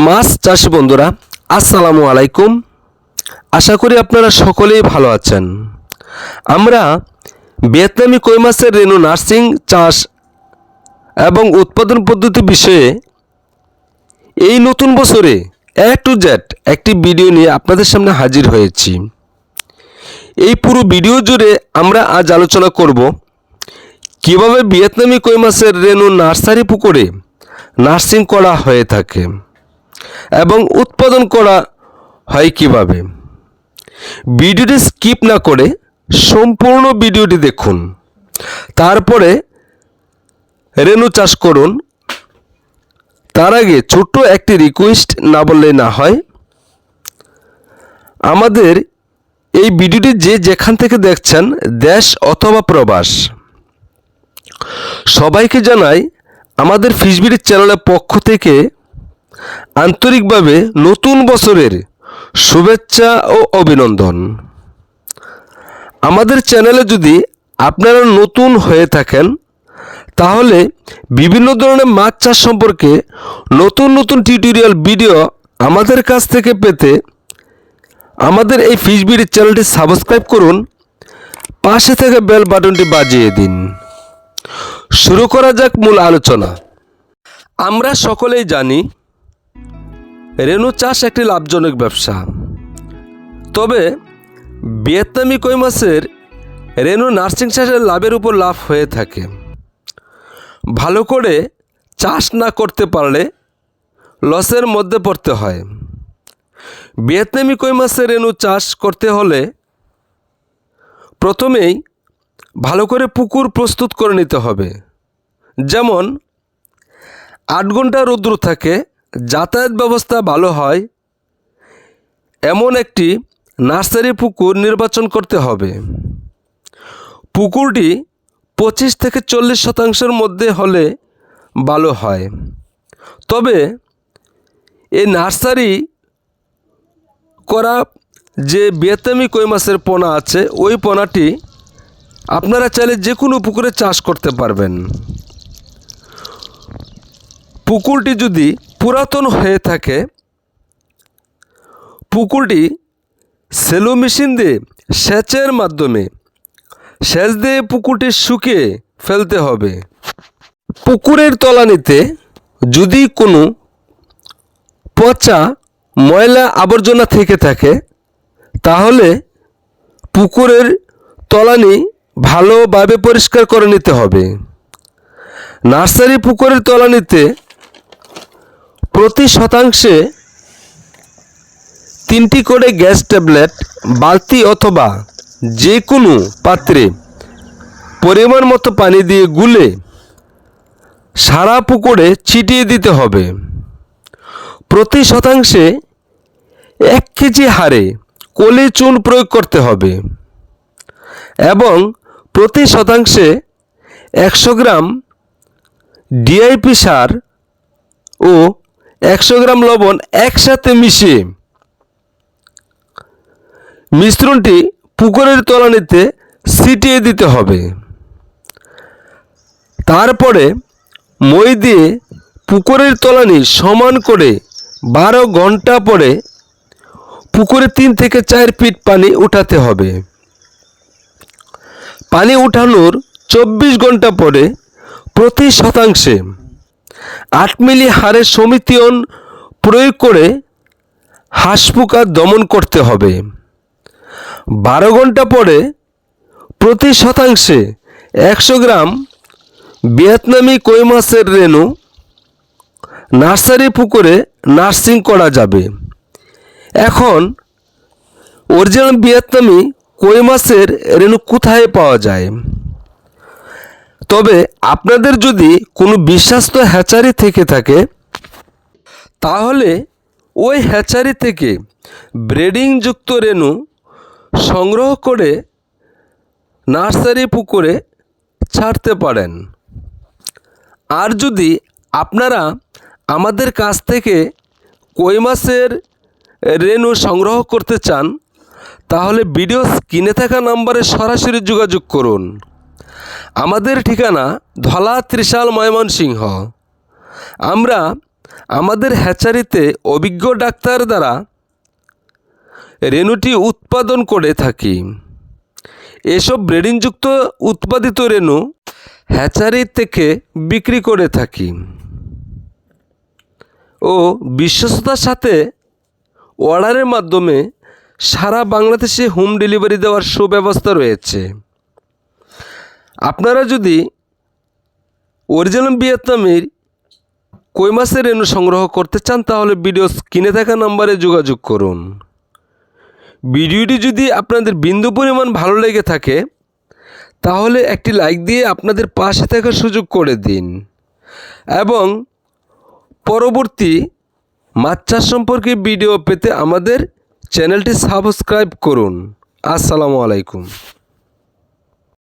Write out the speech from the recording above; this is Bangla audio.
মাছ চাষি বন্ধুরা, আসসালামু আলাইকুম। আশা করি আপনারা সকলেই ভালো আছেন। আমরা ভিয়েতনামি কই মাছের রেনু নার্সিং চাষ এবং উৎপাদন পদ্ধতি বিষয়ে এই নতুন বছরে A to Z একটি ভিডিও নিয়ে আপনাদের সামনে হাজির হয়েছি। এই পুরো ভিডিও জুড়ে আমরা আজ আলোচনা করব কিভাবে ভিয়েতনামি কই মাছের রেনু নার্সারি পুকুরে নার্সিং করা হয়ে থাকে এবং উৎপাদন করা হয় কিভাবে। ভিডিওটি স্কিপ না করে সম্পূর্ণ ভিডিওটি দেখুন, তারপরে রেনু চাষ করুন। তার আগে ছোট্ট একটি রিকোয়েস্ট না বললেই না হয়, আমাদের এই ভিডিওটি যেখান থেকে দেখছেন, দেশ অথবা প্রবাস, সবাইকে জানাই আমাদের ফিশবিডি চ্যানেলের পক্ষ থেকে আন্তরিকভাবে নতুন বছরের শুভেচ্ছা ও অভিনন্দন। আমাদের চ্যানেলে যদি আপনারা নতুন হয়ে থাকেন, তাহলে বিভিন্ন ধরনের মাছ চাষ সম্পর্কে নতুন নতুন টিউটোরিয়াল ভিডিও আমাদের কাছ থেকে পেতে আমাদের এই ফিশবিডি চ্যানেলটি সাবস্ক্রাইব করুন, পাশে থেকে বেল বাটনটি বাজিয়ে দিন। শুরু করা যাক মূল আলোচনা। আমরা সকলেই জানি রেনু চাষ একটি লাভজনক ব্যবসা। তবে ভিয়েতনামি কই মাছের রেনু নার্সিং চাষের লাভের উপর লাভ হয়ে থাকে। ভালো করে চাষ না করতে পারলে লসের মধ্যে পড়তে হয়। ভিয়েতনামি কই মাছের রেনু চাষ করতে হলে প্রথমেই ভালো করে পুকুর প্রস্তুত করে নিতে হবে। যেমন 8 ঘন্টা রৌদ্র থাকে, যাতায়াত ব্যবস্থা ভালো হয় এমন একটি নার্সারি পুকুর নির্বাচন করতে হবে। পুকুরটি 25 থেকে 40% মধ্যে হলে ভালো হয়। তবে এই নার্সারি করা যে ভিয়েতনামি কই মাছের পোনা আছে, ওই পোনাটি আপনারা চাইলে যে কোনো পুকুরে চাষ করতে পারবেন। পুকুরটি যদি পুরাতন হয়ে থাকে, পুকুরটি সেলো মেশিন দিয়ে সেচের মাধ্যমে সেচ দিয়ে পুকুরটি শুকিয়ে ফেলতে হবে। পুকুরের তলানিতে যদি কোনো পচা ময়লা আবর্জনা থেকে থাকে, তাহলে পুকুরের তলানি ভালোভাবে পরিষ্কার করে নিতে হবে। নার্সারি পুকুরের তলানিতে প্রতি শতাংশে 3টি করে গ্যাস ট্যাবলেট বালতি অথবা যে কোনো পাত্রে পরিমাণ মতো পানি দিয়ে গুলে সারা পুকুরে ছিটিয়ে দিতে হবে। প্রতি শতাংশে 1 কেজি হারে কলি চুন প্রয়োগ করতে হবে এবং প্রতি শতাংশে 100 গ্রাম ডিআইপি সার ও 100 গ্রাম লবণ একসাথে মিশিয়ে মিশ্রণটি পুকুরের তলানিতে ছিটিয়ে দিতে হবে। তারপরে মই দিয়ে পুকুরের তলানি সমান করে 12 ঘন্টা পরে পুকুরে 3 থেকে 4 ফিট পানি উঠাতে হবে। পানি উঠানোর 24 ঘন্টা পরে প্রতি শতাংশে 8 মিলি হারে সমিতিয়ন প্রয়োগ করে হাঁসপোকা দমন করতে হবে। 12 ঘন্টা পরে প্রতি শতাংশে 100 গ্রাম ভিয়েতনামি কই মাছের রেনু নার্সারি পুকুরে নার্সিং করা যাবে। এখন অরিজিনাল ভিয়েতনামি কই মাছের রেনু কোথায় পাওয়া যায়? তবে আপনাদের যদি কোনো বিশ্বস্ত হ্যাচারি থেকে থাকে, তাহলে ওই হ্যাচারি থেকে ব্রিডিংযুক্ত রেনু সংগ্রহ করে নার্সারি পুকুরে ছাড়তে পারেন। আর যদি আপনারা আমাদের কাছ থেকে কই মাছের রেনু সংগ্রহ করতে চান, তাহলে ভিডিও স্ক্রিনে থাকা নম্বরে সরাসরি যোগাযোগ করুন। আমাদের ঠিকানা ধলা ত্রিশাল ময়মনসিংহ। আমরা আমাদের হ্যাচারিতে অভিজ্ঞ ডাক্তার দ্বারা রেণুটি উৎপাদন করে থাকি। এসব ব্রিডিংযুক্ত উৎপাদিত রেণু হ্যাচারি থেকে বিক্রি করে থাকি ও বিশ্বস্ততার সাথে অর্ডারের মাধ্যমে সারা বাংলাদেশে হোম ডেলিভারি দেওয়ার সুব্যবস্থা রয়েছে। আপনারা যদি অরিজিনাল ভিয়েতনামের কই মাছের রেণু সংগ্রহ করতে চান তাহলে ভিডিও স্ক্রিনে থাকা নম্বরে যোগাযোগ করুন। ভিডিওটি যদি আপনাদের বিন্দু পরিমাণ ভালো লেগে থাকে তাহলে একটি লাইক দিয়ে আপনাদের পাশে থাকার সুযোগ করে দিন এবং পরবর্তী মাছ চাষ সম্পর্কে ভিডিও পেতে আমাদের চ্যানেলটি সাবস্ক্রাইব করুন। আসসালামু আলাইকুম।